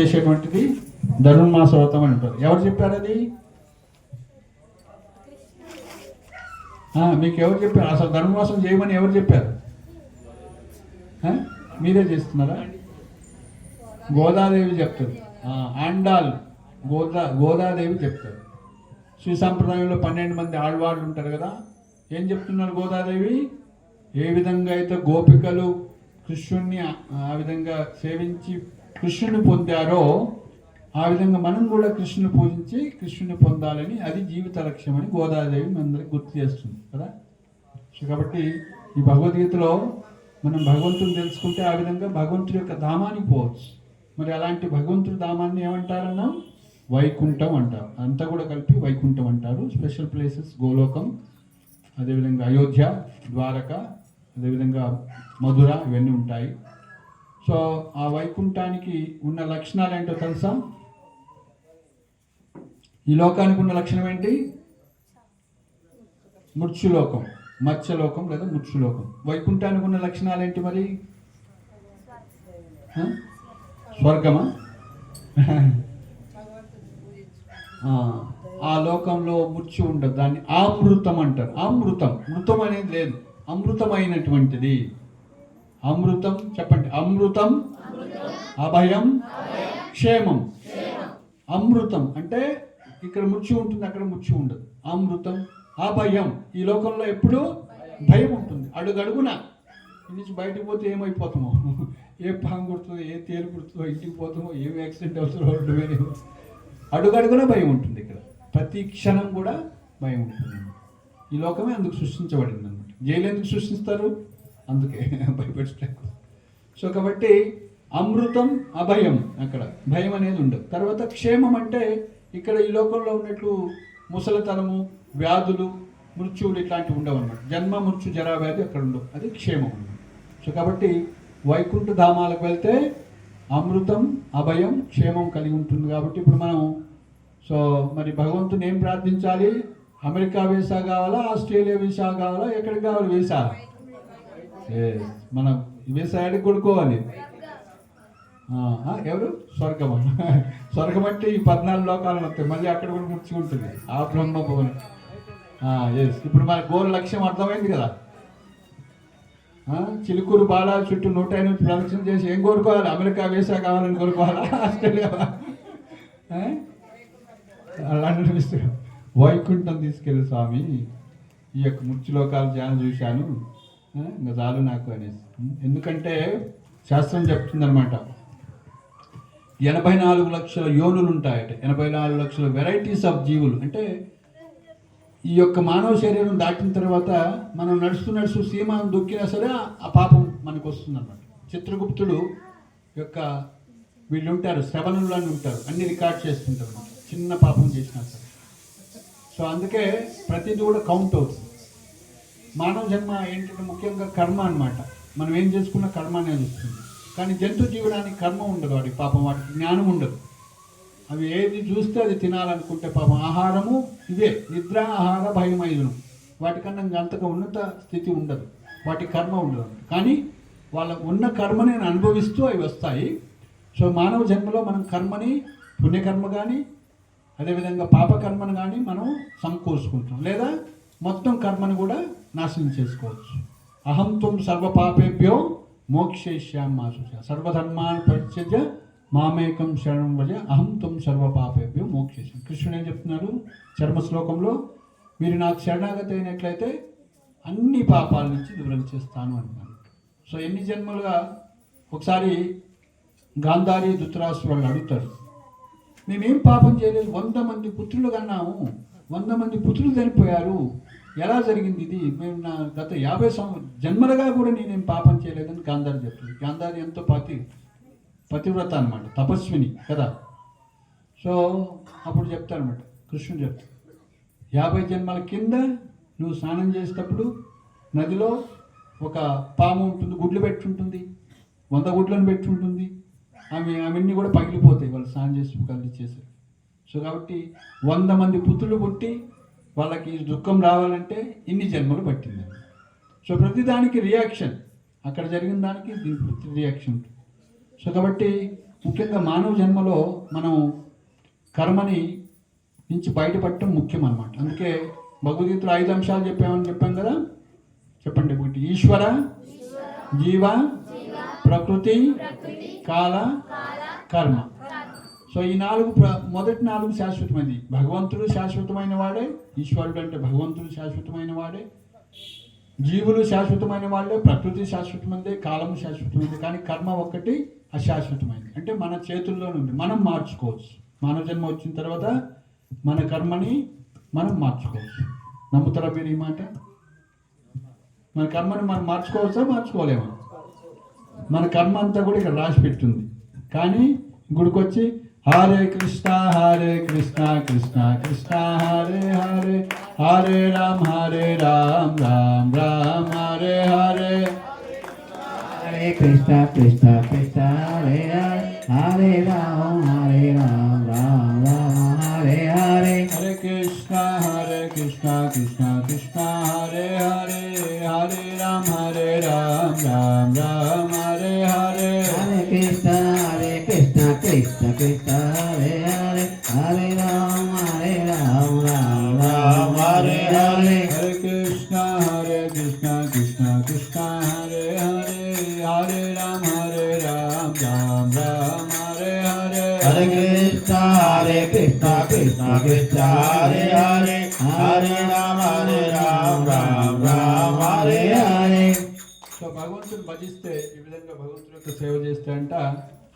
చేసేటువంటిది ధనుర్మాస వ్రతం అని అంటారు. ఎవరు చెప్పారు అది? మీకు ఎవరు చెప్పారు? అసలు ధనుర్మాసం చేయమని ఎవరు చెప్పారు? మీరే చేస్తున్నారా? గోదాదేవి చెప్తారు. ఆండాల్ గోదాదేవి చెప్తారు. శ్రీ సంప్రదాయంలో 12 మంది ఆళ్వాళ్ళు ఉంటారు కదా. ఏం చెప్తున్నారు గోదాదేవి? ఏ విధంగా అయితే గోపికలు కృష్ణుణ్ణి ఆ విధంగా సేవించి కృష్ణుని పొందారో ఆ విధంగా మనం కూడా కృష్ణుని పూజించి కృష్ణుని పొందాలని, అది జీవిత లక్ష్యం అని గోదాదేవి మనందరికి గుర్తు చేస్తుంది కదా. సో కాబట్టి ఈ భగవద్గీతలో మనం భగవంతుని తెలుసుకుంటే ఆ విధంగా భగవంతుడి యొక్క ధామానికి పోవచ్చు. మరి అలాంటి భగవంతుడి ధామాన్ని ఏమంటారన్నా? వైకుంఠం అంటారు. అంతా కూడా కలిపి వైకుంఠం అంటారు. స్పెషల్ ప్లేసెస్ గోలోకం, అదేవిధంగా అయోధ్య, ద్వారక, అదేవిధంగా మధుర, ఇవన్నీ ఉంటాయి. సో ఆ వైకుంఠానికి ఉన్న లక్షణాలు ఏంటో తెలుసా? ఈ లోకానికి ఉన్న లక్షణం ఏంటి? మృత్యులోకం, మత్స్యలోకం లేదా మృత్యులోకం. వైకుంఠానికి ఉన్న లక్షణాలు ఏంటి మరి? స్వర్గమా? ఆ లోకంలో మృత్యు ఉండదు. దాన్ని అమృతం అంటారు. అమృతం, మృతం అనేది లేదు, అమృతమైనటువంటిది. అమృతం చెప్పండి. అమృతం, అభయం, క్షేమం. అమృతం అంటే ఇక్కడ మృత్యు ఉంటుంది, అక్కడ మృత్యు ఉండదు. అమృతం, అభయం. ఈ లోకంలో ఎప్పుడు భయం ఉంటుంది. అడుగడుగున నుంచి బయటకు పోతే ఏమైపోతామో, ఏ పాము కుడుతుందో, ఏ తేలు కుడుతుందో, ఇంటికి పోతామో, ఏమి యాక్సిడెంట్ అవుతుందో రోడ్డు మీద, అడుగడుగున భయం ఉంటుంది. ఇక్కడ ప్రతి క్షణం కూడా భయం ఉంటుంది. ఈ లోకమే అందుకు సృష్టించబడింది అనమాట. జైలు ఎందుకు సృష్టిస్తారు? అందుకే భయపెట్టడానికి. సో కాబట్టి అమృతం, అభయం, అక్కడ భయం అనేది ఉండదు. తర్వాత క్షేమం అంటే ఇక్కడ ఈ లోకంలో ఉన్నట్లు ముసలితనము, వ్యాధులు, మృత్యువులు ఇట్లాంటివి ఉండవు అన్నమాట. జన్మ, మృత్యు, జరా, వ్యాధి అక్కడ ఉండవు. అది క్షేమం అన్నమాట. సో కాబట్టి వైకుంఠ ధామాలకు వెళ్తే అమృతం, అభయం, క్షేమం కలిగి ఉంటుంది. కాబట్టి ఇప్పుడు మనం సో మరి భగవంతుని ఏం ప్రార్థించాలి? అమెరికా వీసా కావాలా, ఆస్ట్రేలియా వీసా కావాలా, ఎక్కడికి కావాలి వీసా? మనం వీసా ఎక్కడికి కొనుక్కోవాలి? ఎవరు? స్వర్గం. స్వర్గం అంటే ఈ 14 లోకాలను వస్తాయి, మళ్ళీ అక్కడ కూడా ముచ్చి ఉంటుంది. ఆ బ్రహ్మభవన్. ఇప్పుడు మన గోల్ లక్ష్యం అర్థమైంది కదా. చిలుకూరు బాలా చుట్టూ 108 ప్రదక్షిణ చేసి ఏం కోరుకోవాలి? అమెరికా వీసా కావాలని కోరుకోవాలా, ఆస్ట్రేలియా? అలాంటి వైకుంఠం తీసుకెళ్ళి స్వామి, ఈ యొక్క మృత్యులోకాలు ధ్యానం చూశాను, ఇంకా చాలు నాకు అనేసి. ఎందుకంటే శాస్త్రం చెప్తుందనమాట, 84 లక్షల యోనులు ఉంటాయట. 84 లక్షల వెరైటీస్ ఆఫ్ జీవులు. అంటే ఈ యొక్క మానవ శరీరం దాటిన తర్వాత మనం నడుస్తూ సీమాను దొక్కినా సరే ఆ పాపం మనకు వస్తుంది అన్నమాట. చిత్రగుప్తుడు యొక్క వీళ్ళు ఉంటారు, శ్రవణులు అని ఉంటారు, అన్ని రికార్డ్ చేస్తుంటారు అన్నమాట, చిన్న పాపం చేసినా సరే. సో అందుకే ప్రతిదీ కూడా కౌంట్ అవుతుంది. మానవ జన్మ ఏంటంటే ముఖ్యంగా కర్మ అన్నమాట. మనం ఏం చేసుకున్న కర్మ అనేది వస్తుంది. కానీ జంతు జీవడానికి కర్మ ఉండదు, వాడికి పాపం, వాటికి జ్ఞానం ఉండదు. అవి ఏది చూస్తే అది తినాలనుకుంటే పాపం. ఆహారము ఇవే, నిద్ర, ఆహార, భయం, ఐదును. వాటికన్నా అంతగా ఉన్నత స్థితి ఉండదు, వాటి కర్మ ఉండదు. కానీ వాళ్ళ ఉన్న కర్మని అనుభవిస్తూ అవి వస్తాయి. సో మానవ జన్మలో మనం కర్మని, పుణ్యకర్మ కానీ అదేవిధంగా పాపకర్మను కానీ మనం సమకూర్చుకుంటాం, లేదా మొత్తం కర్మను కూడా నాశనం చేసుకోవచ్చు. అహం త్వం సర్వపాపేభ్యో మోక్షయిష్యామి సర్వధర్మాన్ని పరిత్యజ్య మామేకం శరణం వ్రజ అహం త్వం సర్వపాపేభ్యో మోక్షయిష్యామి. కృష్ణుడు ఏం చెప్తున్నారు చర్మ శ్లోకంలో? మీరు నాకు శరణాగతి అయినట్లయితే అన్ని పాపాల నుంచి దూరం చేస్తాను అంటున్నాను. సో ఎన్ని జన్మలుగా ఒకసారి గాంధారి, ధృతరాష్ట్రుడు వాళ్ళు అడుగుతారు, మేమేం పాపం చేయలేదు, 100 మంది పుత్రులు కన్నాము, 100 మంది పుత్రులు చనిపోయారు, ఎలా జరిగింది ఇది? మేము నా గత 50 జన్మలుగా కూడా నేనేం పాపం చేయలేదని గాంధారి చెప్తుంది. గాంధారి ఎంతో పతివ్రత అనమాట, తపస్విని కదా. సో అప్పుడు చెప్తారనమాట, కృష్ణుడు చెప్తాడు, 50 జన్మల కింద నువ్వు స్నానం చేసేటప్పుడు నదిలో ఒక పాము ఉంటుంది, గుడ్లు పెట్టుంటుంది, 100 గుడ్లను పెట్టుంటుంది. అవన్నీ కూడా పగిలిపోతాయి వాళ్ళు స్నానం చేసి కలిసేసారు. సో కాబట్టి 100 మంది పుత్రులు పుట్టి వాళ్ళకి దుఃఖం రావాలంటే ఇన్ని జన్మలు పట్టింది. సో ప్రతిదానికి రియాక్షన్, అక్కడ జరిగిన దానికి దీనికి ప్రతి రియాక్షన్ ఉంటుంది. సో కాబట్టి ముఖ్యంగా మానవ జన్మలో మనం కర్మని నుంచి బయటపడటం ముఖ్యం అన్నమాట. అందుకే భగవద్గీతలో 5 అంశాలు చెప్పాం కదా. చెప్పండి. ఒకటి ఈశ్వర, జీవ, ప్రకృతి, కాల, కర్మ. సో ఈ 4 మొదటి 4 శాశ్వతమైనది. భగవంతుడు శాశ్వతమైన వాడే, ఈశ్వరుడు అంటే భగవంతుడు శాశ్వతమైన వాడే, జీవులు శాశ్వతమైన వాళ్ళే, ప్రకృతి శాశ్వతమైనదే, కాలము శాశ్వతమైనది. కానీ కర్మ ఒక్కటి అశాశ్వతమైనది. అంటే మన చేతుల్లోనే ఉంది, మనం మార్చుకోవచ్చు. మానవ జన్మ వచ్చిన తర్వాత మన కర్మని మనం మార్చుకోవచ్చు. నమ్ముతారా మీరు ఈ మాట? మన కర్మని మనం మార్చుకోవచ్చా, మార్చుకోలేమా? మన కర్మ అంతా కూడా ఇక్కడ రాసి పెట్టుంది. కానీ గుడికొచ్చి హరే కృష్ణ కృష్ణ కృష్ణ హరే హరే, హరే రామ్ రామ్ రామ్ హరే హరే, హరే కృష్ణ కృష్ణ కృష్ణ హరే హరే, హరే రామ్ రామ్ హరే హరే, హరే కృష్ణ కృష్ణ కృష్ణ హరే హరే, హరే రామ్ రామ్ హరే హరే, హరే కృష్ణ కృష్ణ కృష్ణ హరే హరే, హరే రామ్ రామ్ హరే హరే, హరే కృష్ణ కృష్ణ కృష్ణ హరే హరే, హరే రామ్ రామ్ హరే హరే, హరే కృష్ణ కృష్ణ కృష్ణ హరే హరే, హరే రామ్ రామ్ హరే హరే. సో భగవంతుని భజిస్తే, ఈ విధంగా భగవంతుని యొక్క సేవ చేస్తే అంట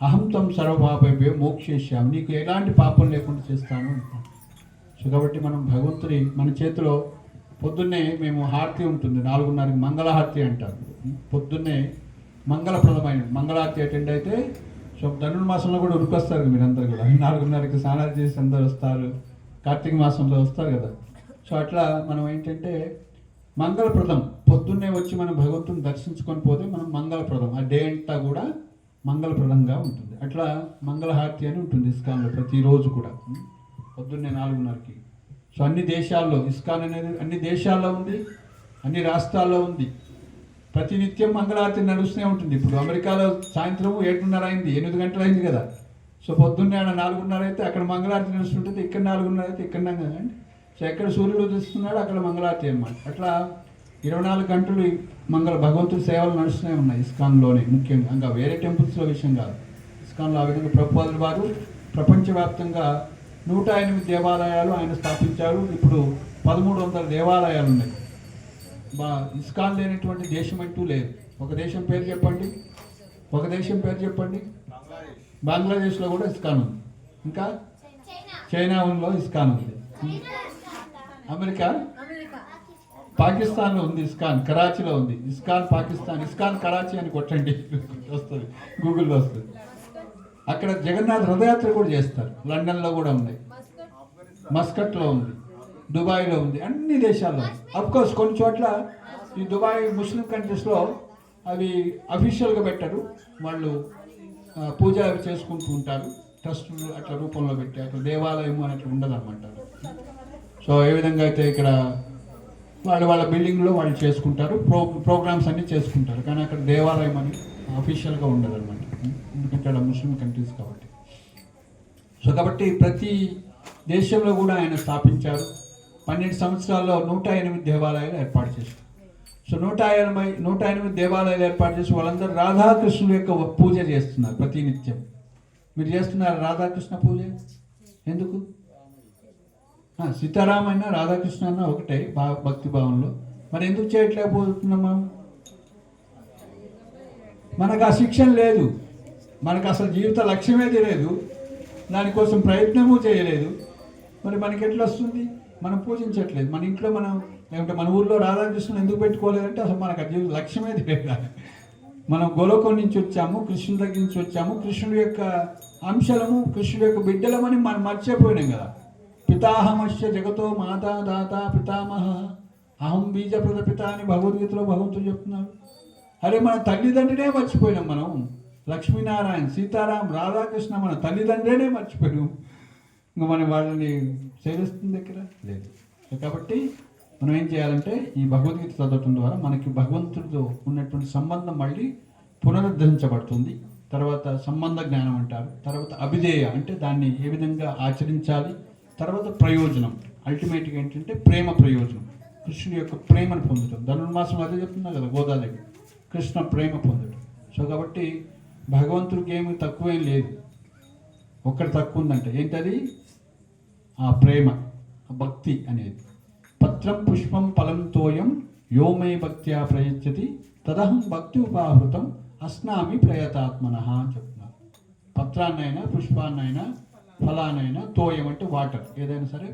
అహం తం సర్వపాపేభ్యో మోక్షయిష్యామి, నీకు ఎలాంటి పాపం లేకుండా చేస్తాను అంటాను. సో కాబట్టి మనం భగవంతుని మన చేతిలో పొద్దున్నే మేము హారతి ఉంటుంది 4:30కి మంగళహారతి అంటారు. పొద్దున్నే మంగళప్రదమైన మంగళహారతి అటెండ్ అయితే, సో ధనుర్మాసంలో కూడా ఉరికొస్తారు మీరందరూ కూడా 4:30కి స్నానాలు చేసి అందరు వస్తారు. కార్తీక మాసంలో వస్తారు కదా. సో అట్లా మనం ఏంటంటే మంగళప్రదం పొద్దున్నే వచ్చి మనం భగవంతుని దర్శించుకొని పోతే మనం మంగళప్రదం, ఆ డే అంతా కూడా మంగళప్రదంగా ఉంటుంది. అట్లా మంగళహారతి అని ఉంటుంది ఇస్కాన్లో ప్రతిరోజు కూడా పొద్దున్నే 4:30కి. సో అన్ని దేశాల్లో ఇస్కాన్ అనేది అన్ని దేశాల్లో ఉంది, అన్ని రాష్ట్రాల్లో ఉంది. ప్రతినిత్యం మంగళహారతి నడుస్తూనే ఉంటుంది. ఇప్పుడు అమెరికాలో సాయంత్రం 7:30 అయింది, 8 గంటలు అయింది కదా. సో పొద్దున్నే 4:30 అయితే అక్కడ మంగళహారతి నడుస్తుంటుంది, ఇక్కడ 4:30 అయితే ఇక్కడ కదండి. సో ఎక్కడ సూర్యుడు ఉదయిస్తున్నాడు అక్కడ మంగళహారతి అన్నమాట. అట్లా 24 గంటలు భగవంతుడి సేవలు నడుస్తూనే ఉన్నాయి ఇస్కాన్లోనే. ముఖ్యంగా ఇంకా వేరే టెంపుల్స్లో విషయం కాదు, ఇస్కాన్లో ఆ విధంగా ప్రభుపాదులు వారు ప్రపంచవ్యాప్తంగా 108 దేవాలయాలు ఆయన స్థాపించారు. ఇప్పుడు 1300 దేవాలయాలు ఉన్నాయి. ఇస్కాన్ లేనటువంటి దేశం అంటూ లేదు. ఒక దేశం పేరు చెప్పండి, ఒక దేశం పేరు చెప్పండి. బంగ్లాదేశ్లో కూడా ఇస్కాన్ ఉంది, ఇంకా చైనాలో ఇస్కాన్ ఉంది, అమెరికా పాకిస్తాన్లో ఉంది ఇస్కాన్, కరాచీలో ఉంది ఇస్కాన్ పాకిస్తాన్. ఇస్కాన్ కరాచీ అని కొట్టండి వస్తుంది, గూగుల్లో వస్తుంది. అక్కడ జగన్నాథ్ రథయాత్ర కూడా చేస్తారు. లండన్లో కూడా ఉన్నాయి, మస్కట్లో ఉంది, దుబాయ్లో ఉంది, అన్ని దేశాల్లో ఉంది. అఫ్కోర్స్ కొన్ని చోట్ల ఈ దుబాయ్ ముస్లిం కంట్రీస్లో అవి అఫీషియల్గా పెట్టరు, వాళ్ళు పూజ చేసుకుంటూ ఉంటారు, ట్రస్టులు అట్లా రూపంలో పెట్టి అట్లా దేవాలయం అని అట్లా ఉండదు అనమాట. సో ఏ విధంగా అయితే ఇక్కడ వాళ్ళ బిల్డింగ్లో వాళ్ళు చేసుకుంటారు, ప్రోగ్రామ్స్ అన్నీ చేసుకుంటారు. కానీ అక్కడ దేవాలయం అని అఫీషియల్గా ఉండదు అనమాట, ఎందుకంటే అలా ముస్లిం కంట్రీస్ కాబట్టి. సో కాబట్టి ప్రతి దేశంలో కూడా ఆయన స్థాపించారు. 12 సంవత్సరాల్లో 108 దేవాలయాలు ఏర్పాటు చేశారు. సో 108 దేవాలయాలు ఏర్పాటు చేసి వాళ్ళందరూ రాధాకృష్ణుల యొక్క పూజ చేస్తున్నారు ప్రతి నిత్యం. మీరు చేస్తున్నారు రాధాకృష్ణ పూజ? ఎందుకు? సీతారామైనా రాధాకృష్ణ అన్న ఒకటే భక్తి భావంలో. మరి ఎందుకు చేయట్లేకపోతున్నాం మనం? మనకు ఆ శిక్షణ లేదు, మనకు అసలు జీవిత లక్ష్యమే తెలియదు, దానికోసం ప్రయత్నము చేయలేదు. మరి మనకి ఎట్లా వస్తుంది? మనం పూజించట్లేదు. మన ఇంట్లో మనం లేకుంటే మన ఊళ్ళో రాధాకృష్ణుని ఎందుకు పెట్టుకోలేదంటే అసలు మనకు ఆ జీవిత లక్ష్యమే తెలియదు. మనం గోలోకం నుంచి వచ్చాము, కృష్ణుడి దగ్గర నుంచి వచ్చాము, కృష్ణుడి యొక్క అంశాలము, కృష్ణుడి యొక్క బిడ్డలమని మనం మర్చిపోయినాం కదా. పితాహమస్య జగతో మాతా దాత పితామహ అహం బీజప్రద పిత అని భగవద్గీతలో భగవంతుడు చెప్తున్నారు. అరే మన తల్లిదండ్రినే మర్చిపోయినాం మనం. లక్ష్మీనారాయణ, సీతారాం, రాధాకృష్ణ మన తల్లిదండ్రినే మర్చిపోయినాం. ఇంకా మనం వాళ్ళని సేవిస్తుంది దగ్గర లేదు. కాబట్టి మనం ఏం చేయాలంటే ఈ భగవద్గీత చదవటం ద్వారా మనకి భగవంతుడితో ఉన్నటువంటి సంబంధం మళ్ళీ పునరుద్ధరించబడుతుంది. తర్వాత సంబంధ జ్ఞానం అంటారు, తర్వాత అభిధేయ అంటే దాన్ని ఏ విధంగా ఆచరించాలి, తర్వాత ప్రయోజనం, అల్టిమేట్గా ఏంటంటే ప్రేమ ప్రయోజనం, కృష్ణుడి యొక్క ప్రేమను పొందడం. ధనుర్మాసం అదే చెప్తున్నా కదా గోదాదేవి, కృష్ణ ప్రేమ పొందడం. సో కాబట్టి భగవంతుడికి ఏమి తక్కువేం లేదు, ఒక్కటి తక్కువ ఉందంటే ఏంటది? ఆ ప్రేమ, ఆ భక్తి అనేది. పత్రం పుష్పం ఫలం తోయం యోమే భక్త్యా ప్రయచ్చతి తదహం భక్తి ఉపాహృతం అస్నామి ప్రయతాత్మన అని చెప్తున్నారు. పత్రాన్నైనా పుష్పాన్నైనా ఫలానైనా, తోయం అంటే వాటర్, ఏదైనా సరే,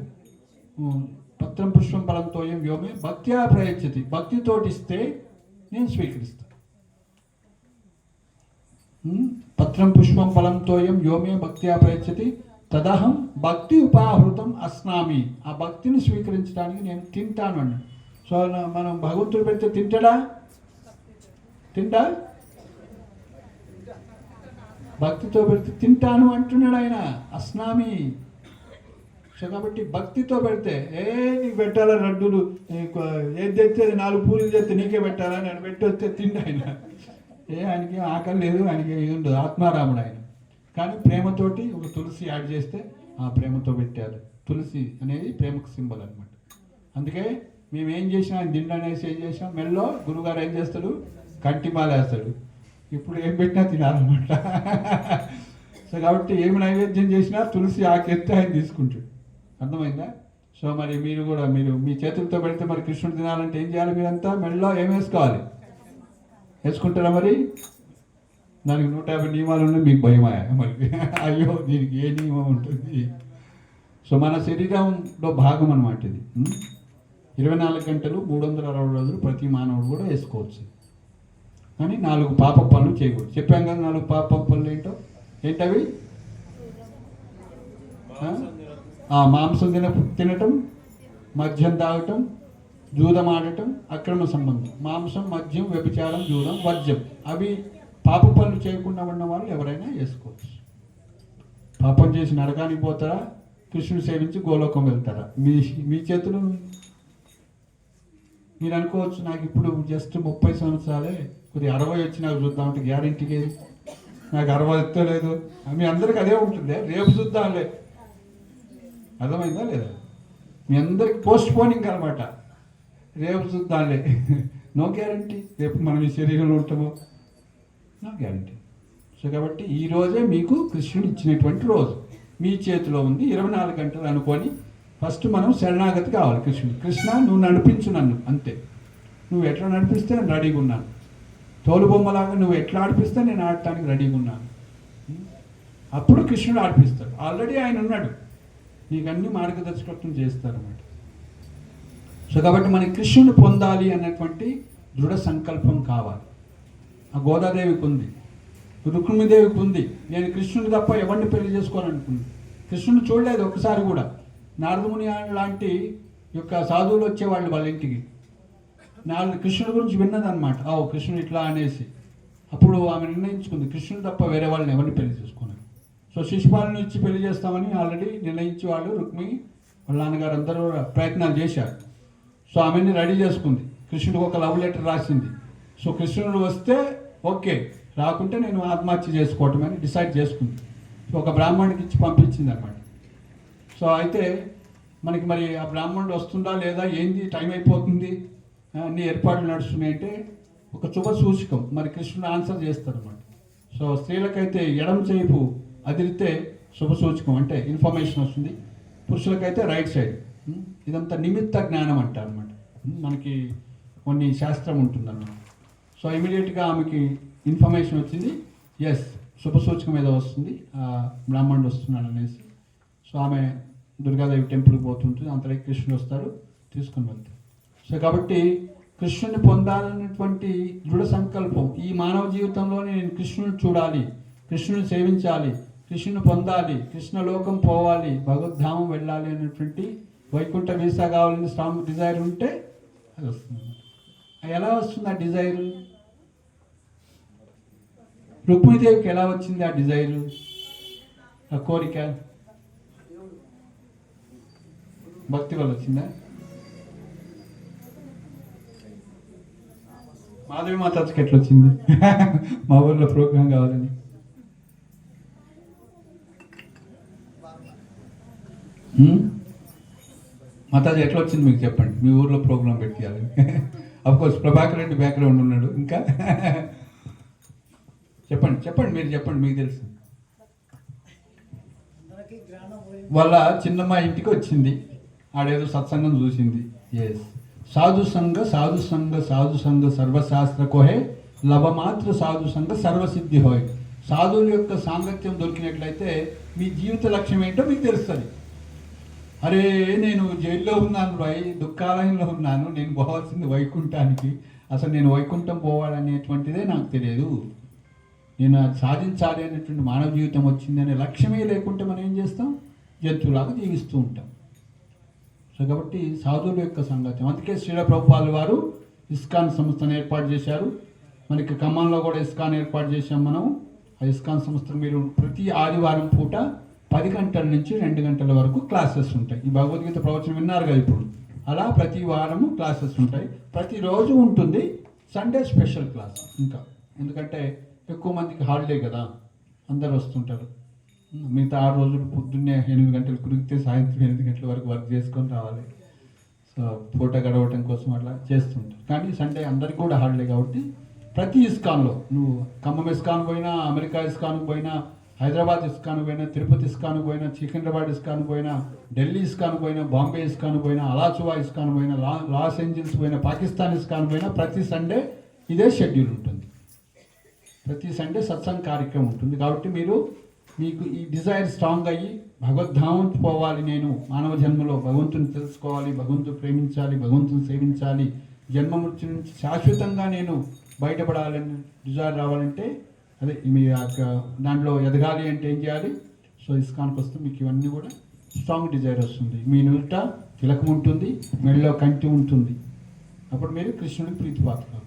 పత్రం పుష్పం ఫలం తోయం యోమే భక్త్యా ప్రయచ్చతి, భక్తితోటి ఇస్తే నేను స్వీకరిస్తాను. పత్రం పుష్పం ఫలం తోయం యోమే భక్త్యా ప్రయచ్చతి తదహం భక్తి ఉపాహృతం అస్నామి, ఆ భక్తిని స్వీకరించడానికి నేను తింటాను అన్నాడు. సో మనం భగవంతుడు పెడితే తింటాడా? తింటా? భక్తితో పెడితే తింటాను అంటున్నాడు ఆయన, అస్నామి. సో కాబట్టి భక్తితో పెడితే నీకు పెట్టాలా లడ్డూలు, ఏది తెస్తే 4 పూలు చేస్తే నీకే పెట్టాలా, నేను పెట్టి వస్తే తిండి ఆయన. ఆయనకి ఆకలి లేదు, ఆయనకి ఉండదు, ఆత్మారాముడు ఆయన. కానీ ప్రేమతోటి ఒక తులసి యాడ్ చేస్తే ఆ ప్రేమతో పెట్టారు. తులసి అనేది ప్రేమకు సింబల్ అనమాట. అందుకే మేము ఏం చేసినా ఆయన దిండు అనేసి ఏం చేసినాం, మెల్లో గురువుగారు ఏం చేస్తాడు, కంటిమాల వేస్తాడు. ఇప్పుడు ఏం పెట్టినా తినాలన్నమాట. సో కాబట్టి ఏమి నైవేద్యం చేసినా తులసి ఆకెత్తే ఆయన తీసుకుంటాడు. అర్థమైందా? సో మరి మీరు కూడా మీ చేతులతో పెడితే మరి కృష్ణుడు తినాలంటే ఏం చేయాలి? మీరంతా మెడలో ఏం వేసుకోవాలి? వేసుకుంటారా? మరి దానికి 150 నియమాలు ఉన్నాయి, మీకు భయమా మరి? అయ్యో దీనికి ఏ నియమం ఉంటుంది? సో మన శరీరంలో భాగం అన్నమాట ఇది. 24 గంటలు 360 రోజులు ప్రతి మానవుడు కూడా వేసుకోవచ్చు. కానీ 4 పాప పనులు చేయకూడదు. చెప్పాం కదా 4 పాప పనులు ఏంటవి? మాంసం తినటం, మద్యం తాగటం, జూదం ఆడటం, అక్రమ సంబంధం. మాంసం, మద్యం, వ్యభిచారం, జూదం వర్జ్యం. అవి పాప పనులు చేయకుండా ఉన్న వాళ్ళు ఎవరైనా చేసుకోవచ్చు. పాపం చేసి నరకానికి పోతారా, కృష్ణుడు సేవించి గోలోకం వెళ్తారా? మీ చేతులు. మీరు అనుకోవచ్చు నాకు ఇప్పుడు జస్ట్ 30 సంవత్సరాలే, కొద్దిగా 60 వచ్చి నాకు చూద్దామంటే గ్యారంటీకి నాకు 60 ఎత్తలేదు. మీ అందరికి అదే ఉంటుంది, రేపు చూద్దాంలే. అర్థమైందా లేదా? మీ అందరికి పోస్ట్ పోనింగ్ అనమాట, రేపు చూద్దాంలే. నో గ్యారంటీ రేపు మనం ఈ శరీరంలో ఉంటామో, నో గ్యారంటీ. సో కాబట్టి ఈ రోజే మీకు కృష్ణుడు ఇచ్చినటువంటి రోజు మీ చేతిలో ఉంది. 24 గంటలు అనుకొని ఫస్ట్ మనం శరణాగతి కావాలి కృష్ణుడు. కృష్ణ నువ్వు నడిపించు నన్ను, అంతే. నువ్వు ఎట్లా నడిపిస్తే నేను రెడీగా ఉన్నాను. తోలుబొమ్మలాగా నువ్వు ఎట్లా ఆడిపిస్తే నేను ఆడటానికి రెడీగా ఉన్నాను. అప్పుడు కృష్ణుడు ఆడిపిస్తాడు. ఆల్రెడీ ఆయన ఉన్నాడు, నీకు అన్ని మార్గదర్శకత్వం చేస్తారన్నమాట. సో కాబట్టి మనకి కృష్ణుడు పొందాలి అన్నటువంటి దృఢ సంకల్పం కావాలి. ఆ గోదాదేవికి ఉంది, రుక్మిణీదేవికి ఉంది. నేను కృష్ణుడు తప్ప ఎవరిని పెళ్లి చేసుకోవాలనుకుంది. కృష్ణుడు చూడలేదు ఒక్కసారి కూడా. నారదముని లాంటి యొక్క సాధువులు వచ్చేవాళ్ళు వాళ్ళ ఇంటికి. కృష్ణుడి గురించి విన్నదన్నమాట. కృష్ణుడు ఇట్లా అనేసి అప్పుడు ఆమె నిర్ణయించుకుంది, కృష్ణుడు తప్ప వేరే వాళ్ళని ఎవరిని పెళ్లి చేసుకున్నారు. సో శిశుపాలను ఇచ్చి పెళ్లి చేస్తామని ఆల్రెడీ నిర్ణయించి వాళ్ళు రుక్మిణి వాళ్ళ నాన్నగారు అందరూ ప్రయత్నాలు చేశారు. సో ఆమెని రెడీ చేసుకుంది. కృష్ణుడికి ఒక లవ్ లెటర్ రాసింది. సో కృష్ణుడు వస్తే ఓకే, రాకుంటే నేను ఆత్మహత్య చేసుకోవటం అని డిసైడ్ చేసుకుంది. సో ఒక బ్రాహ్మణుడికి ఇచ్చి పంపించింది అనమాట. సో అయితే మనకి మరి ఆ బ్రాహ్మణుడు వస్తుందా లేదా, ఏంది, టైం అయిపోతుంది, అన్ని ఏర్పాట్లు నడుస్తున్నాయి అంటే ఒక శుభ సూచకం. మరి కృష్ణుడు ఆన్సర్ చేస్తాడు అనమాట. సో స్త్రీలకైతే ఎడం చేపు అదిరితే శుభ సూచకం, అంటే ఇన్ఫర్మేషన్ వస్తుంది. పురుషులకైతే రైట్ సైడ్. ఇదంతా నిమిత్త జ్ఞానం అంటారు అనమాట. మనకి కొన్ని శాస్త్రం ఉంటుందన్నమాట. సో ఇమీడియట్గా ఆమెకి ఇన్ఫర్మేషన్ వచ్చింది, ఎస్ శుభ సూచకం ఏదో వస్తుంది, బ్రాహ్మణుడు వస్తున్నాడు అనేసి. సో ఆమె దుర్గాదేవి టెంపుల్కి పోతుంటుంది, అంతలో కృష్ణుడు వస్తాడు, తీసుకుని వెళ్తాడు. సో కాబట్టి కృష్ణుని పొందాలన్నటువంటి దృఢ సంకల్పం, ఈ మానవ జీవితంలోనే నేను కృష్ణుని చూడాలి, కృష్ణుని సేవించాలి, కృష్ణుని పొందాలి, కృష్ణలోకం పోవాలి, భగవద్ధామం వెళ్ళాలి అనేటువంటి వైకుంఠ వీసా కావాలని స్ట్రాంగ్ డిజైర్ ఉంటే అది వస్తుంది. ఎలా వస్తుంది ఆ డిజైరు? రుక్మిణీదేవికి ఎలా వచ్చింది ఆ డిజైరు, ఆ కోరిక? భక్తి వల్ల వచ్చిందా? మాధవి మాతాకి ఎట్లా వచ్చింది? మా ఊళ్ళో ప్రోగ్రాం కావాలని మాతాజీ ఎట్లా వచ్చింది మీకు చెప్పండి, మీ ఊర్లో ప్రోగ్రాం పెట్టాలి. కోర్స్ ప్రభాకర్ రెడ్డి బ్యాక్గ్రౌండ్ ఉన్నాడు. ఇంకా చెప్పండి చెప్పండి, మీరు చెప్పండి, మీకు తెలుసు. వాళ్ళ చిన్నమ్మ ఇంటికి వచ్చింది, ఆడేదో సత్సంగం చూసింది. ఎస్, సాధు సంఘ సాధు సంఘ సాధు సంఘ సర్వశాస్త్ర కోహే లభమాత్ర సాధు సంఘ సర్వసిద్ధి హోయ్. సాధువుల యొక్క సాంగత్యం దొరికినట్లయితే మీ జీవిత లక్ష్యం ఏంటో మీకు తెలుస్తుంది. అరే నేను జైల్లో ఉన్నాను రాయ్, దుఃఖాలయంలో ఉన్నాను, నేను పోవాల్సింది వైకుంఠానికి, అసలు నేను వైకుంఠం పోవాలనేటువంటిదే నాకు తెలియదు, నేను అది సాధించాలి అనేటువంటి మానవ జీవితం వచ్చింది అనే లక్ష్యమే లేకుంటే మనం ఏం చేస్తాం, జంతువులాగా జీవిస్తూ ఉంటాం. సో కాబట్టి సాధువుల యొక్క సంగత్యం, అందుకే శ్రీల ప్రభుపాల్ వారు ఇస్కాన్ సంస్థను ఏర్పాటు చేశారు. మనకి ఖమ్మంలో కూడా ఇస్కాన్ ఏర్పాటు చేశాం మనం. ఆ ఇస్కాన్ సంస్థ మీరు ప్రతి ఆదివారం పూట 10 గంటల నుంచి 2 గంటల వరకు క్లాసెస్ ఉంటాయి. ఈ భగవద్గీత ప్రవచనం విన్నారు కదా ఇప్పుడు, అలా ప్రతి వారము క్లాసెస్ ఉంటాయి. ప్రతిరోజు ఉంటుంది సండే స్పెషల్ క్లాస్. ఇంకా ఎందుకంటే ఎక్కువ మందికి హాలిడే కదా, అందరు వస్తుంటారు. మిగతా 6 రోజులు పొద్దున్నే 8 గంటలు కురిగితే సాయంత్రం 8 గంటల వరకు వర్క్ చేసుకొని రావాలి. సో పూట గడవటం కోసం అట్లా చేస్తుంటారు. కానీ సండే అందరికీ కూడా హాలిడే కాబట్టి ప్రతి ఇస్కాన్లో, నువ్వు ఖమ్మం ఇస్కాన్ పోయినా, అమెరికా ఇస్కాన్ పోయినా, హైదరాబాద్ ఇస్కాన్ పోయినా, తిరుపతి ఇస్కాన్ పోయినా, సికింద్రాబాద్ ఇస్కాన్ పోయినా, ఢిల్లీ ఇస్కాన్ పోయినా, బాంబే ఇస్కాన్ పోయినా, అలాచువా ఇస్కాన్ పోయినా, లాస్ ఏంజల్స్ పోయినా, పాకిస్తాన్ ఇస్కాన్ పోయినా, ప్రతి సండే ఇదే షెడ్యూల్ ఉంటుంది. ప్రతి సండే సత్సంగ్ కార్యక్రమం ఉంటుంది. కాబట్టి మీకు ఈ డిజైర్ స్ట్రాంగ్ అయ్యి భగవద్ధామం పోవాలి, నేను మానవ జన్మలో భగవంతుని తెలుసుకోవాలి, భగవంతుని ప్రేమించాలి, భగవంతుని సేవించాలి, జన్మ మృత్యు నుంచి శాశ్వతంగా నేను బయటపడాలని డిజైర్ రావాలంటే, అదే మీ దాంట్లో ఎదగాలి అంటే ఏం చేయాలి? సో ఇస్కాన్కి వస్తే మీకు ఇవన్నీ కూడా స్ట్రాంగ్ డిజైర్ వస్తుంది. మీ నుదుట తిలకం ఉంటుంది, మెడలో కంటి ఉంటుంది. అప్పుడు మీరు కృష్ణుడికి ప్రీతిపాత్రలు.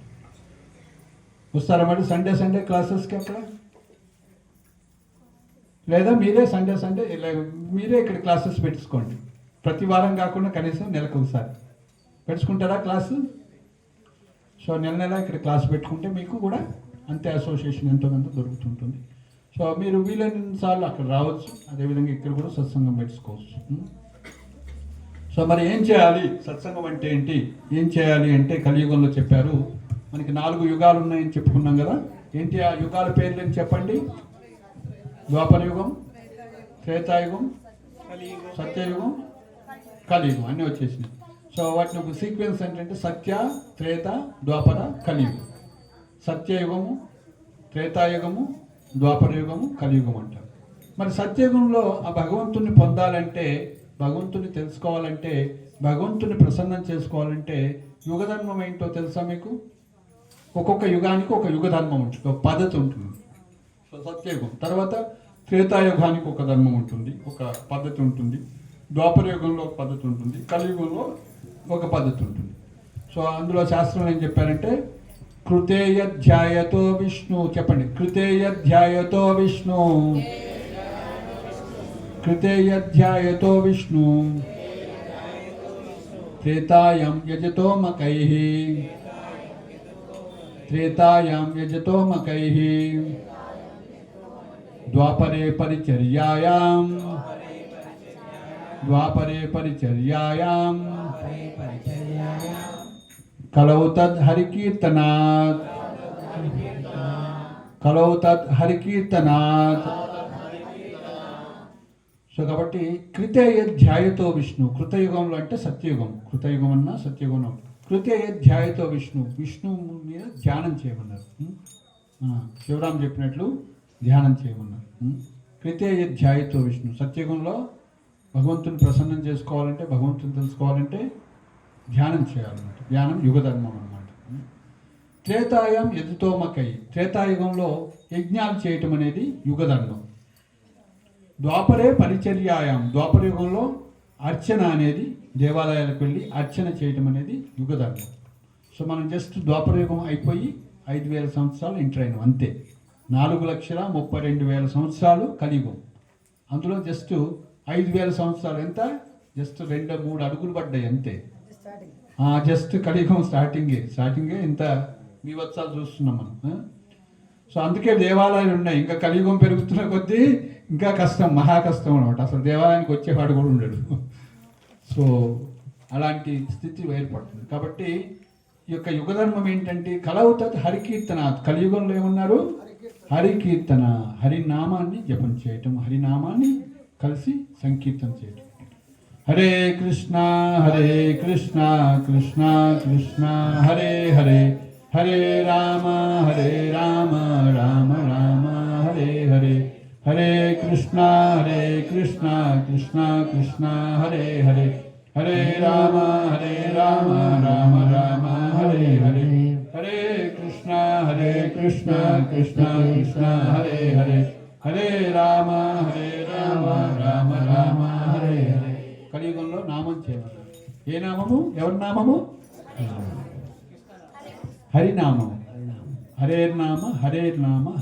వస్తారా మరి సండే క్లాసెస్కి అక్కడ? లేదా మీరే సండే మీరే ఇక్కడ క్లాసెస్ పెట్టుకోండి. ప్రతి వారం కాకుండా కనీసం నెలకు ఒకసారి పెట్టుకుంటారా క్లాసు? సో నెల ఇక్కడ క్లాస్ పెట్టుకుంటే మీకు కూడా అంతే అసోసియేషన్ ఎంతో కొంత దొరుకుతుంటుంది. సో మీరు వీలైనంత సార్లు అక్కడ రావచ్చు, అదేవిధంగా ఇక్కడ కూడా సత్సంగం పెట్టుకోవచ్చు. సో మరి ఏం చేయాలి? సత్సంగం అంటే ఏంటి, ఏం చేయాలి అంటే కలియుగంలో చెప్పారు. మనకి 4 యుగాలు ఉన్నాయని చెప్పుకున్నాం కదా. ఏంటి ఆ యుగాల పేర్లు అని చెప్పండి? ద్వాపర యుగం, త్రేతాయుగం, సత్యయుగం, కలియుగం అన్నీ వచ్చేసినాయి. సో వాటిని ఒక సీక్వెన్స్ ఏంటంటే సత్య, త్రేత, ద్వాపర, కలియుగం. సత్యయుగము, త్రేతాయుగము, ద్వాపర యుగము, కలియుగం అంటారు. మరి సత్యయుగంలో ఆ భగవంతుని పొందాలంటే, భగవంతుని తెలుసుకోవాలంటే, భగవంతుని ప్రసన్నం చేసుకోవాలంటే యుగధర్మం ఏంటో తెలుసా మీకు? ఒక్కొక్క యుగానికి ఒక యుగధర్మం ఉంటుంది, ఒక పద్ధతి ఉంటుంది. సో సత్యయుగం తర్వాత త్రేతాయుగానికి ఒక ధర్మం ఉంటుంది, ఒక పద్ధతి ఉంటుంది. ద్వాపర యుగంలో ఒక పద్ధతి ఉంటుంది, కలియుగంలో ఒక పద్ధతి ఉంటుంది. సో అందులో శాస్త్రం ఏం చెప్పారంటే కృతేయధ్యాయతో విష్ణు, చెప్పండి కృతేయధ్యాయతో విష్ణు, కృతేయధ్యాయతో విష్ణు, త్రేతాయాం యజతో మకైః, త్రేతాయాం యజతో మకైః, ద్వాపరే పరిచర్యాయాం, ద్వాపరే పరిచర్యాయాం, కలౌ తద్ హరికీర్తనాత్, కలౌ తద్ హరికీర్తనాత్. సో కాబట్టి కృతేయధ్యాయతో విష్ణు, కృతయుగంలో అంటే సత్యయుగం, కృతయుగం అన్నా సత్యయుగం. కృతేయధ్యాయతో విష్ణు, విష్ణు మీద ధ్యానం చేయమన్నారు. శివరాం చెప్పినట్లు ధ్యానం చేయమన్నారు. కృతేయధ్యాయతో విష్ణు, సత్యయుగంలో భగవంతుని ప్రసన్నం చేసుకోవాలంటే, భగవంతుని తెలుసుకోవాలంటే ధ్యానం చేయాలన్నమాట. ధ్యానం యుగధర్మం అన్నమాట. త్రేతాయం యజతోమకై, త్రేతాయుగంలో యజ్ఞాలు చేయటం అనేది యుగధర్మం. ద్వాపరే పరిచర్యాయాం, ద్వాపర యుగంలో అర్చన అనేది, దేవాలయాలకు వెళ్ళి అర్చన చేయటం అనేది యుగధర్మం. సో మనం జస్ట్ ద్వాపర యుగం అయిపోయి 5,000 సంవత్సరాలు ఎంటర్ అయినాం అంతే. 4,32,000 సంవత్సరాలు కలియుగం. అందులో జస్ట్ 5,000 సంవత్సరాలు ఎంత, జస్ట్ 2-3 అడుగులు పడ్డాయి అంతే. జస్ట్ కలియుగం స్టార్టింగే ఇంత బీభత్సాలు చూస్తున్నాం మనం. సో అందుకే దేవాలయాలు ఉన్నాయి. ఇంకా కలియుగం పెరుగుతున్న కొద్దీ ఇంకా కష్టం, మహా కష్టం అనమాట. అసలు దేవాలయానికి వచ్చేవాడు కూడా ఉండడు. సో అలాంటి స్థితి ఏర్పడుతుంది. కాబట్టి ఈ యొక్క యుగధర్మం ఏంటంటే కలవుతత్ హరికీర్తన. కలియుగంలో ఏమన్నారు? హరికీర్తన, హరినామాన్ని జపం చేయటం, హరినామాన్ని కలిసి సంకీర్తన చేయటం. హరే కృష్ణ కృష్ణ కృష్ణ హరే హరే, హరే రామ రామ రామ హరే హరే, హరే కృష్ణ కృష్ణ కృష్ణ హరే హరే, హరే రామ రామ రామ హరే హరే, హరే కృష్ణ కృష్ణ కృష్ణ హరే హరే, హరే రామ రామ రామ హరే హరే. కలియుగంలో నామం చేయమన్నారు. ఏ నామము? ఎవరి నామము? హరినామం. హరేర్నామ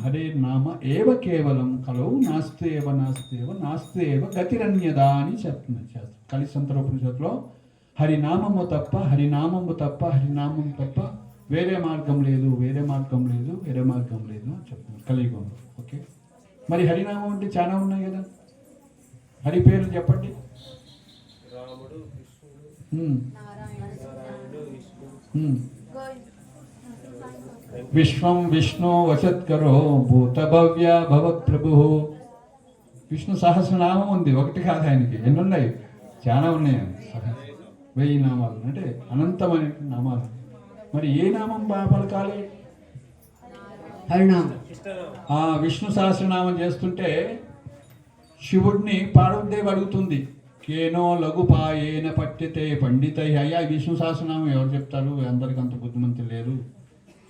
హరేర్నామ ఏవ కేవలం కలవు నాస్తేవ గతిరన్యదా అని చెప్తున్నారు శాస్త్రం. కలిసంతరోపనిషత్తులో హరినామము తప్ప హరినామం తప్ప వేరే మార్గం లేదు అని చెప్తున్నారు కలియుగంలో. ఓకే, మరి హరినామం అంటే చాలా ఉన్నాయి కదా. హరి పేర్లు చెప్పండి. విశ్వం విష్ణు వసత్కరో భూత భవ్య భవత్ ప్రభు. విష్ణు సహస్రనామం ఉంది, ఒకటి కాదు. ఆయనకి ఎన్ని ఉన్నాయి? చాలా ఉన్నాయి. 1000 నామాలు అంటే అనంతమైన నామాలు. మరి ఏ నామం పలకాలి? హరినామం. విష్ణు సహస్రనామం చేస్తుంటే శివుడిని పార్వతీదేవి అడుగుతుంది, కేనో లఘుపాయేన పట్టితే పండితై. అయ్యా విష్ణు సహస్రనామం ఎవరు చెప్తారు? అందరికి అంత బుద్ధిమంతులు లేరు.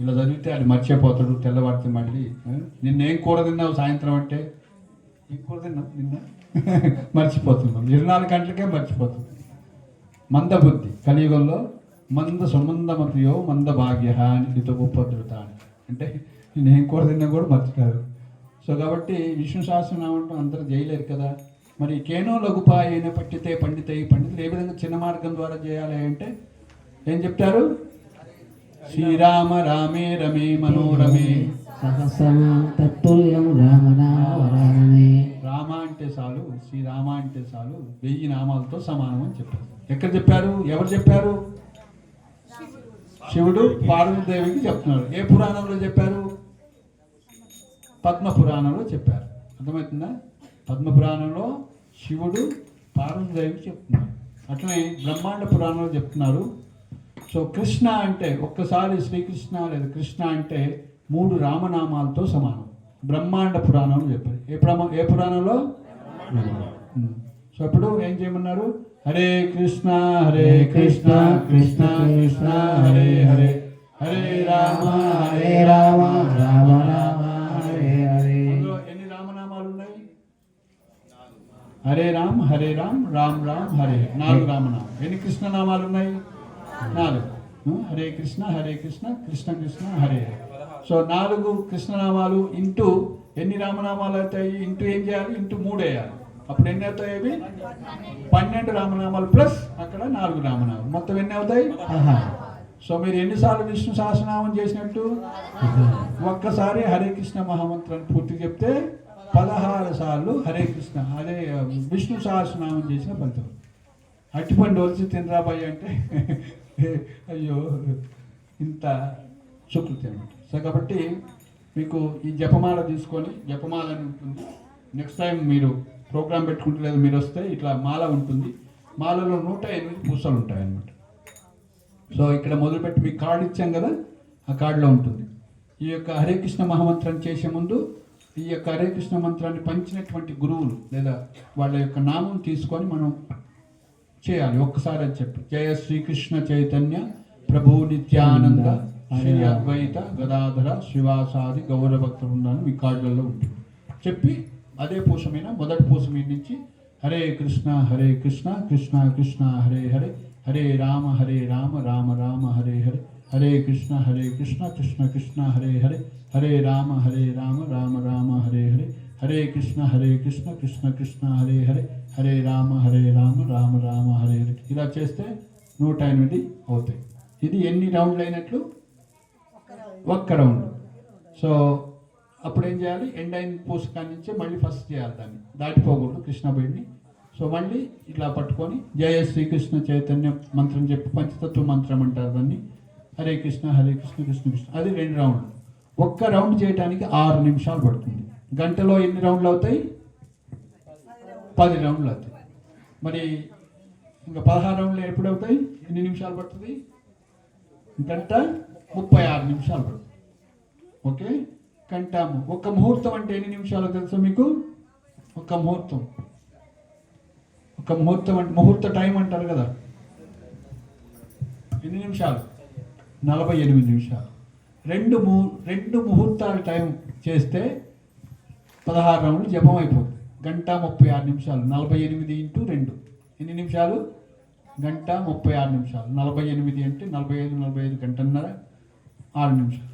ఇలా చదివితే అది మర్చిపోతాడు, తెల్లవాడితే మళ్ళీ. నిన్నేం కూర తిన్నావు సాయంత్రం అంటే, ఏం కూర తిన్నావు నిన్న మర్చిపోతున్నాం. 24 గంటలకే మర్చిపోతుంది. మందబుద్ధి కలియుగంలో సుమందమతియో మంద భాగ్య అని హితోపద్రుత అని అంటే నేనేం కూర తిన్నా కూడా మర్చిపోయారు. సో కాబట్టి విష్ణు సహస్రనామం అందరూ చేయలేరు కదా. మరి కేనో లఘుపాయన పట్టితే పండితులు ఏ విధంగా చిన్న మార్గం ద్వారా చేయాలి అంటే ఏం చెప్తారు? శ్రీరామ రామే రమే మనోరమే తత్తుల్యం రామనామే. రామ అంటే చాలు, శ్రీరామ అంటే చాలు, 1000 నామాలతో సమానం అని చెప్పారు. ఎక్కడ చెప్పారు? ఎవరు చెప్పారు? శివుడు పార్వతీదేవికి చెప్తున్నాడు. ఏ పురాణంలో చెప్పారు? పద్మ పురాణంలో చెప్పారు. అర్థమవుతుందా? పద్మ పురాణంలో శివుడు పార్వతీదేవికి చెప్తున్నాడు. అట్లనే బ్రహ్మాండ పురాణంలో చెప్తున్నారు. సో కృష్ణ అంటే ఒక్కసారి శ్రీకృష్ణ లేదా కృష్ణ అంటే 3 రామనామాలతో సమానం. బ్రహ్మాండ పురాణంలో చెప్పారు. ఏ పురాణంలో? సో ఇప్పుడు ఏం చేయమన్నారు? హరే కృష్ణ కృష్ణ కృష్ణ హరే హరే, హరే రామ రామ రామ హరే హరే. ఎన్ని రామనామాలు ఉన్నాయి? హరే రామ్ రామ్ హరే. 4 రామనామాలు. ఎన్ని కృష్ణనామాలు ఉన్నాయి? 4. హరే కృష్ణ కృష్ణ కృష్ణ హరే హరే. సో 4 కృష్ణనామాలు ఇంటూ ఎన్ని రామనామాలు అవుతాయి? ఇంటూ ఏం చేయాలి? ఇంటూ 3 వేయాలి. అప్పుడు ఎన్ని అవుతాయి? అవి 12 రామనామాలు ప్లస్ అక్కడ 4 రామనామాలు. మొత్తం ఎన్ని అవుతాయి? సో మీరు ఎన్నిసార్లు విష్ణు సహస్రనామం చేసినట్టు? ఒక్కసారి హరే కృష్ణ మహామంత్రాన్ని పూర్తి చెప్తే 16 సార్లు హరే కృష్ణ అదే విష్ణు సహస్రనామం చేసిన ఫలితం. అట్టిపండు వచ్చి తినరాబాయి అంటే అయ్యో ఇంత సుకృతి అనమాట. సో కాబట్టి మీకు ఈ జపమాల తీసుకొని, జపమాల అని ఉంటుంది. నెక్స్ట్ టైం మీరు ప్రోగ్రామ్ పెట్టుకుంటే లేదు, మీరు వస్తే ఇట్లా మాల ఉంటుంది. మాలలో 108 పూసలు ఉంటాయి అన్నమాట. సో ఇక్కడ మొదలుపెట్టి మీకు కార్డు ఇచ్చాం కదా, ఆ కార్డులో ఉంటుంది. ఈ యొక్క హరే కృష్ణ మహామంత్రాన్ని చేసే ముందు ఈ యొక్క హరే కృష్ణ మంత్రాన్ని పంచినటువంటి గురువులు లేదా వాళ్ళ యొక్క నామం తీసుకొని మనం చేయాలి. ఒక్కసారి అని చెప్పి జయ శ్రీకృష్ణ చైతన్య ప్రభు నిత్యానంద శ్రీ అద్వైత గదాధర శ్రీవాసాది గౌరభక్త బృందాన్ని మీ కార్డులలో ఉంటుంది. చెప్పి అదే పూసమైన మొదటి పూస మీద నుంచి హరే కృష్ణ కృష్ణ కృష్ణ హరే హరే, హరే రామ రామ రామ హరే హరే, హరే కృష్ణ కృష్ణ కృష్ణ హరే హరే, హరే రామ రామ రామ హరే హరే, హరే కృష్ణ కృష్ణ కృష్ణ హరే హరే, హరే రామ రామ రామ హరే హరే. ఇలా చేస్తే 108 అవుతాయి. ఇది ఎన్ని రౌండ్లు అయినట్లు? ఒక్క రౌండ్. సో అప్పుడు ఏం చేయాలి, ఎండ్ అయిన పుస్తకాన్ని నుంచే మళ్ళీ ఫస్ట్ చేయాలి, దాన్ని దాటిపోకూడదు కృష్ణబడిని. సో మళ్ళీ ఇట్లా పట్టుకొని జయ శ్రీకృష్ణ చైతన్య మంత్రం చెప్పి పంచతత్వ మంత్రం అంటారు దాన్ని. హరే కృష్ణ కృష్ణ కృష్ణ. అది 2 రౌండ్లు. ఒక్క రౌండ్ చేయడానికి 6 నిమిషాలు పడుతుంది. గంటలో ఎన్ని రౌండ్లు అవుతాయి? 10 రౌండ్లు అవుతాయి. మరి ఇంకా 16 రౌండ్లు ఎప్పుడు అవుతాయి? ఎన్ని నిమిషాలు పడుతుంది? గంట 36 నిమిషాలు పడుతుంది. ఓకే, గంట. ఒక ముహూర్తం అంటే ఎన్ని నిమిషాలు తెలుసా మీకు? ఒక ముహూర్తం అంటే ముహూర్త టైం అంటారు కదా, ఎన్ని నిమిషాలు? 48 నిమిషాలు. రెండు ముహూర్తాల టైం చేస్తే 16 రౌండ్లు జపం అయిపోతుంది. గంట 36 నిమిషాలు. 48 ఇంటూ 2 ఎన్ని నిమిషాలు? గంట 36 నిమిషాలు. 48 అంటే 45 గంటన్నర 6 నిమిషాలు.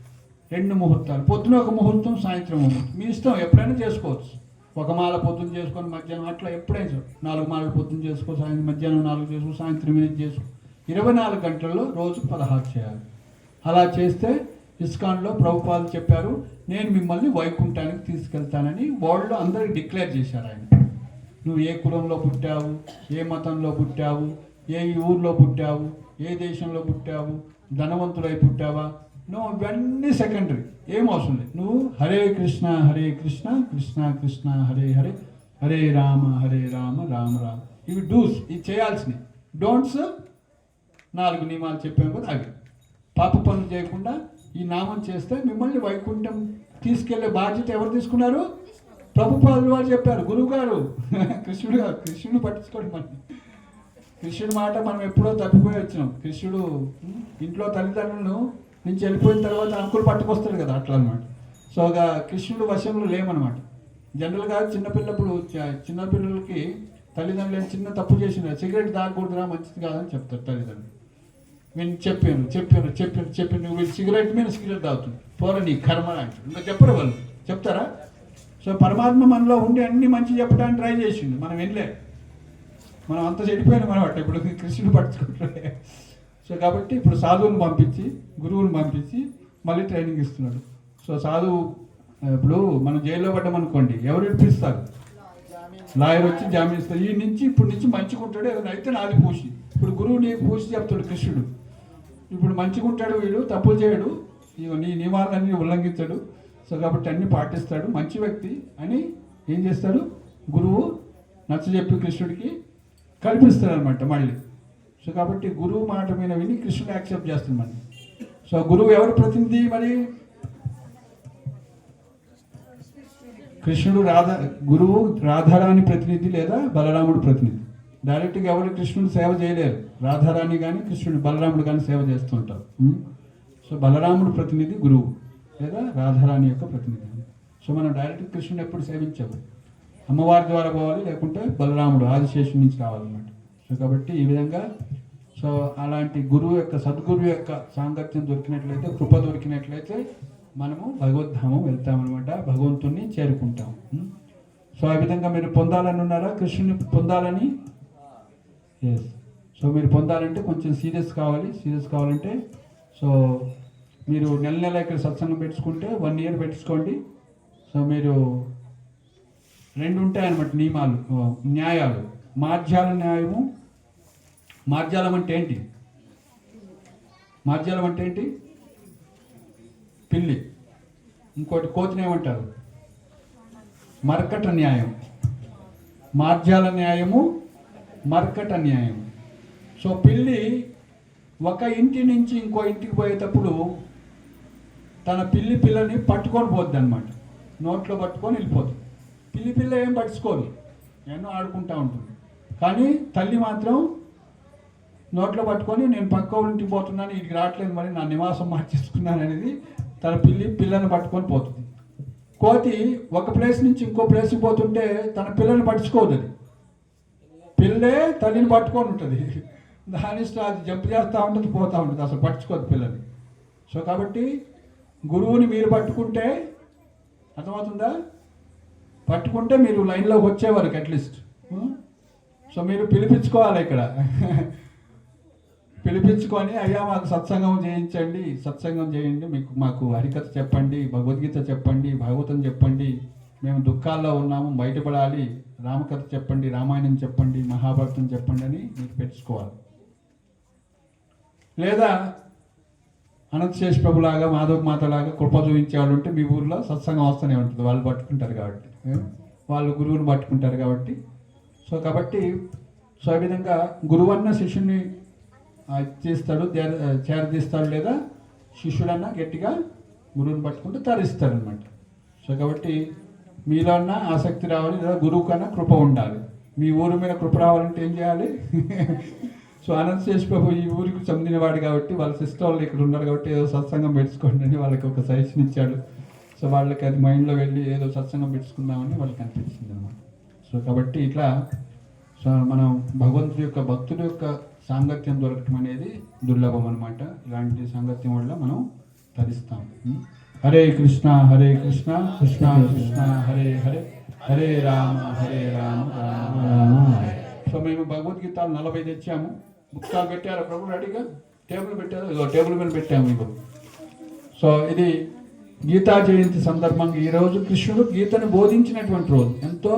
2 ముహూర్తాలు. పొద్దున ఒక ముహూర్తం, సాయంత్రం ముహూర్తం. మీ ఇష్టం, ఎప్పుడైనా చేసుకోవచ్చు. ఒక మాల పొద్దున్న చేసుకొని మధ్యాహ్నం, అట్లా ఎప్పుడైనా 4 మాలలు పొద్దున్న చేసుకో, సాయంత్రం మధ్యాహ్నం 4 చేసుకో, సాయంత్రం 8 చేసుకో. 24 గంటల్లో రోజు 16 చేయాలి. అలా చేస్తే ఇస్కాన్లో ప్రభుపాలు చెప్పారు, నేను మిమ్మల్ని వైకుంఠానికి తీసుకెళ్తానని వాళ్ళు అందరికి డిక్లేర్ చేశారు. ఆయన, నువ్వు ఏ కులంలో పుట్టావు, ఏ మతంలో పుట్టావు, ఏ ఊర్లో పుట్టావు, ఏ దేశంలో పుట్టావు, ధనవంతుడై పుట్టావా, నువ్వు ఇవన్నీ సెకండరీ, ఏం అవసరం లేదు. నువ్వు హరే కృష్ణ కృష్ణ కృష్ణ హరే హరే, హరే రామ రామ రామ. ఇవి డూస్, ఇవి చేయాల్సినవి. డోంట్స్ 4 నియమాలు చెప్పాము కదా, అవి. పాప పనులు చేయకుండా ఈ నామం చేస్తే మిమ్మల్ని వైకుంఠం తీసుకెళ్లే బాధ్యత ఎవరు తీసుకున్నారు? ప్రభుపాదులు వారు చెప్పారు, గురువు గారు. కృష్ణుడు పట్టించుకోండి. మన కృష్ణుడి మాట మనం ఎప్పుడో తప్పిపోయి వచ్చినాం. కృష్ణుడు ఇంట్లో తల్లిదండ్రులను నుంచి వెళ్ళిపోయిన తర్వాత అంకులు పట్టుకొస్తాడు కదా, అట్లా అనమాట. సో కృష్ణుడు వశంలో లేమనమాట. జనరల్గా చిన్నపిల్లలకి తల్లిదండ్రులు చిన్న తప్పు చేసిన, సిగరెట్ తాగకూడదురా, మంచిది కాదని చెప్తారు తల్లిదండ్రులు. నేను చెప్పాను నువ్వు సిగరెట్ మీద సిగరెట్ తాగుతుంది, పోరా నీ కర్మ అంటాడు. ఇంకా చెప్పరు వాళ్ళు, చెప్తారా? సో పరమాత్మ మనలో ఉండి అన్ని మంచి చెప్పడానికి ట్రై చేసింది, మనం వెళ్ళే, మనం అంత చెడిపోయినాం అనమాట. ఇప్పుడు కృష్ణుడు పట్టుకుంటాడే. సో కాబట్టి ఇప్పుడు సాధువుని పంపించి, గురువుని పంపించి మళ్ళీ ట్రైనింగ్ ఇస్తున్నాడు. సో సాధువు, ఇప్పుడు మనం జైల్లో పడ్డామనుకోండి, ఎవరు ఇప్పిస్తారు? లాయర్ వచ్చి జామీన్ ఇస్తారు. ఈ నుంచి ఇప్పుడు నుంచి మంచిగుంటాడు, ఏదైనా అయితే నాది పూసి. ఇప్పుడు గురువు నీకు పూసి చెప్తాడు కృష్ణుడు. ఇప్పుడు మంచిగుంటాడు వీడు, తప్పులు చేయడు, నీ నియమాలన్నీ ఉల్లంఘించాడు. సో కాబట్టి అన్ని పాటిస్తాడు, మంచి వ్యక్తి అని ఏం చేస్తాడు? గురువు నచ్చజెప్పి కృష్ణుడికి కల్పిస్తాడు అనమాట మళ్ళీ. సో కాబట్టి గురువు మాట మీద విని కృష్ణుడు యాక్సెప్ట్ చేస్తుంది మరి. సో గురువు ఎవరు ప్రతినిధి మరి? కృష్ణుడు గురువు రాధారాణి ప్రతినిధి లేదా బలరాముడు ప్రతినిధి. డైరెక్ట్గా ఎవరు కృష్ణుడు సేవ చేయలేరు. రాధారాణి కానీ కృష్ణుడు బలరాముడు కానీ సేవ చేస్తుంటారు. సో బలరాముడు ప్రతినిధి గురువు లేదా రాధారాణి యొక్క ప్రతినిధి. సో మనం డైరెక్ట్ కృష్ణుడు ఎప్పుడు సేవించాము, అమ్మవారి ద్వారా పోవాలి, లేకుంటే బలరాముడు ఆదిశేషు నుంచి రావాలన్నమాట. సో కాబట్టి ఈ విధంగా సో అలాంటి గురువు యొక్క, సద్గురువు యొక్క సాంగత్యం దొరికినట్లయితే, కృప దొరికినట్లయితే మనము భగవద్ధామం వెళ్తామన్నమాట, భగవంతుణ్ణి చేరుకుంటాం. సో ఆ విధంగా మీరు పొందాలని ఉన్నారా? కృష్ణుని పొందాలని? ఎస్. సో మీరు పొందాలంటే కొంచెం సీరియస్ కావాలంటే సో మీరు నెల ఇక్కడ సత్సంగం పెట్టుకుంటే 1 year పెట్టుకోండి. సో మీరు 2 ఉంటాయన్నమాట నియమాలు, న్యాయాలు. మార్జాల న్యాయము. మార్జాలం అంటే ఏంటి? మార్జాలం అంటే ఏంటి? పిల్లి. ఇంకోటి కోతిని ఏమంటారు? మర్కట న్యాయం. మార్జాల న్యాయము, మర్కట న్యాయం. సో పిల్లి ఒక ఇంటి నుంచి ఇంకో ఇంటికి పోయేటప్పుడు తన పిల్లని పట్టుకొని పోద్ది అనమాట. నోట్లో పట్టుకొని వెళ్ళిపోతుంది. పిల్ల ఏం పట్టుకోదు, ఎన్నో ఆడుకుంటూ ఉంటుంది. కానీ తల్లి మాత్రం నోట్లో పట్టుకొని, నేను పక్క ఇంటికి పోతున్నాను, ఇంటికి రావట్లేదు, మరి నా నివాసం మార్చేసుకున్నాను అనేది తన పిల్లని పట్టుకొని పోతుంది. కోతి ఒక ప్లేస్ నుంచి ఇంకో ప్లేస్కి పోతుంటే తన పిల్లని పట్టుకోదు. అది పిల్లే తల్లిని పట్టుకొని ఉంటుంది. దాని ఇష్టం అది జంప్ చేస్తూ ఉంటుంది, పోతూ ఉంటుంది, అసలు పట్టుకోదు పిల్లని. సో కాబట్టి గురువుని మీరు పట్టుకుంటే, అర్థమవుతుందా? పట్టుకుంటే మీరు లైన్లోకి వచ్చేవారికి అట్లీస్ట్. సో మీరు పిలిపించుకోవాలి ఇక్కడ. పిలిపించుకొని అయ్యా మాకు సత్సంగం చేయించండి, సత్సంగం చేయండి, మాకు హరికథ చెప్పండి, భగవద్గీత చెప్పండి, భాగవతం చెప్పండి, మేము దుఃఖాల్లో ఉన్నాము బయటపడాలి, రామకథ చెప్పండి, రామాయణం చెప్పండి, మహాభారతం చెప్పండి అని మీకు పెట్టుకోవాలి. లేదా అనంతశేష్ ప్రభులాగా మాధవ మాతలాగా కృప చూపించే వాళ్ళు ఉంటే మీ ఊర్లో సత్సంగం వస్తూనే ఉంటుంది, వాళ్ళు పట్టుకుంటారు కాబట్టి, వాళ్ళు గురువుని పట్టుకుంటారు కాబట్టి. కాబట్టి ఆ విధంగా గురువన్న శిష్యుని చేస్తాడు, చేరదీస్తాడు, లేదా శిష్యుడన్నా గట్టిగా గురువుని పట్టుకుంటే తరిస్తాడు అనమాట. కాబట్టి మీలో ఉన్న ఆసక్తి రావాలి, లేదా గురువు కన్నా కృప ఉండాలి. మీ ఊరి మీద కృప రావాలంటే ఏం చేయాలి? అనంతశేష్ ప్రభు ఈ ఊరికి చెందినవాడు కాబట్టి వాళ్ళ సిస్టర్ వాళ్ళు ఇక్కడ ఉన్నారు కాబట్టి ఏదో సత్సంగం పెట్టుకోండి అని వాళ్ళకి ఒక సజెషన్ ఇచ్చాడు. వాళ్ళకి అది మైండ్లో వెళ్ళి ఏదో సత్సంగం పెట్టుకుందామని వాళ్ళకి అనిపించింది అనమాట. కాబట్టి ఇట్లా మనం భగవంతుడి యొక్క భక్తుడి యొక్క సాంగత్యం దొరకటం అనేది దుర్లభం అనమాట. ఇలాంటి సాంగత్యం వల్ల మనం తరిస్తాం. హరే కృష్ణ కృష్ణ కృష్ణ హరే హరే, హరే రామ రామ రామ హరే. మేము భగవద్గీత 40 తెచ్చాము. పుస్తకాలు పెట్టారు ప్రభు రెడీగా, టేబుల్ పెట్టారు, ఇదో టేబుల్ మీద పెట్టాము ఇప్పుడు. ఇది గీతా జయంతి సందర్భంగా ఈరోజు కృష్ణుడు గీతను బోధించినటువంటి రోజు, ఎంతో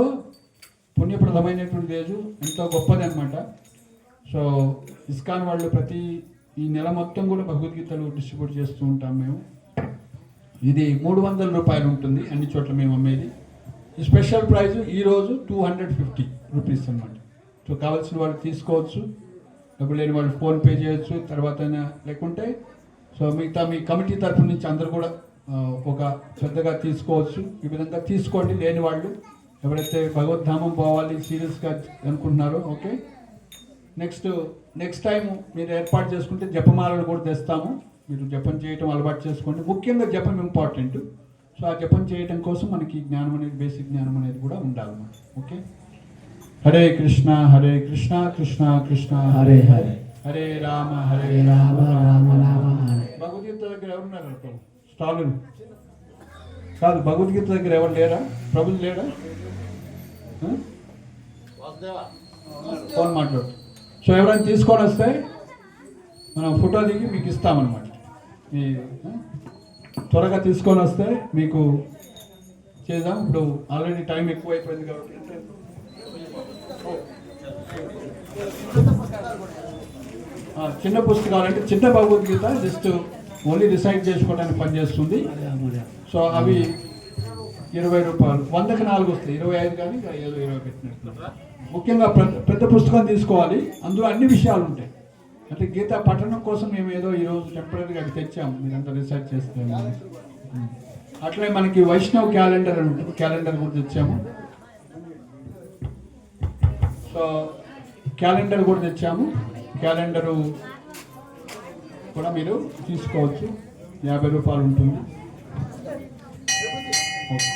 పుణ్యప్రదమైనటువంటి రోజు, ఎంతో గొప్పది అనమాట. ఇస్కాన్ వాళ్ళు ఈ నెల మొత్తం కూడా భగవద్గీతలు డిస్ట్రిబ్యూట్ చేస్తూ ఉంటాం మేము. ఇది 300 రూపాయలు ఉంటుంది అన్ని చోట్ల మేము అమ్మేది. ఈ స్పెషల్ ప్రైజ్ ఈరోజు 250 రూపీస్ అనమాట. కావాల్సిన వాళ్ళు తీసుకోవచ్చు, డబ్బులు లేని వాళ్ళు ఫోన్పే చేయొచ్చు, తర్వాత లేకుంటే మిగతా మీ కమిటీ తరఫు నుంచి అందరూ కూడా ఒక శ్రద్ధగా తీసుకోవచ్చు. ఈ విధంగా తీసుకోండి. లేని వాళ్ళు ఎవరైతే భగవద్ధామం పోవాలి సీరియస్గా అనుకుంటున్నారో, ఓకే, నెక్స్ట్ టైం మీరు ఏర్పాటు చేసుకుంటే జపమాలను కూడా తెస్తాము. మీరు జపం చేయటం అలవాటు చేసుకోండి. ముఖ్యంగా జపం ఇంపార్టెంట్. ఆ జపం చేయటం కోసం మనకి జ్ఞానం అనేది, బేసిక్ జ్ఞానం అనేది కూడా ఉండాలన్నమాట. ఓకే. హరే కృష్ణ కృష్ణ కృష్ణ హరే హరే, హరే రామ రామ రామ రామ హరే. భగవద్గీత దగ్గర ఎవరున్నారు? స్టాలు కాదు, భగవద్గీత దగ్గర ఎవరు లేరా? ప్రభులు లేరా? ఫోన్ మాట్లాడు. ఎవరైనా తీసుకొని వస్తే మనం ఫోటో దిగి మీకు ఇస్తామన్నమాట. త్వరగా తీసుకొని వస్తే మీకు చేద్దాం. ఇప్పుడు ఆల్రెడీ టైం ఎక్కువ అయిపోయింది కాబట్టి చిన్న పుస్తకాలు అంటే చిన్న భగవద్గీత జస్ట్ ఓన్లీ రిసైడ్ చేసుకోవడానికి పనిచేస్తుంది. అవి 20 రూపాయలు, 100కి 4 వస్తాయి. 25 కానీ ఏదో 20 పెట్టినట్టు. ముఖ్యంగా పెద్ద పుస్తకం తీసుకోవాలి, అందులో అన్ని విషయాలు ఉంటాయి. అంటే గీత పఠనం కోసం మేము ఏదో ఈరోజు టెంపరీగా అది తెచ్చాము, మీరంతా రీసెర్చ్ చేస్తే. అట్లే మనకి వైష్ణవ్ క్యాలెండర్ అని ఉంటుంది, క్యాలెండర్ కూడా తెచ్చాము. క్యాలెండర్ కూడా తెచ్చాము. క్యాలెండరు కూడా మీరు తీసుకోవచ్చు, 50 రూపాయలు ఉంటుంది. ఓకే.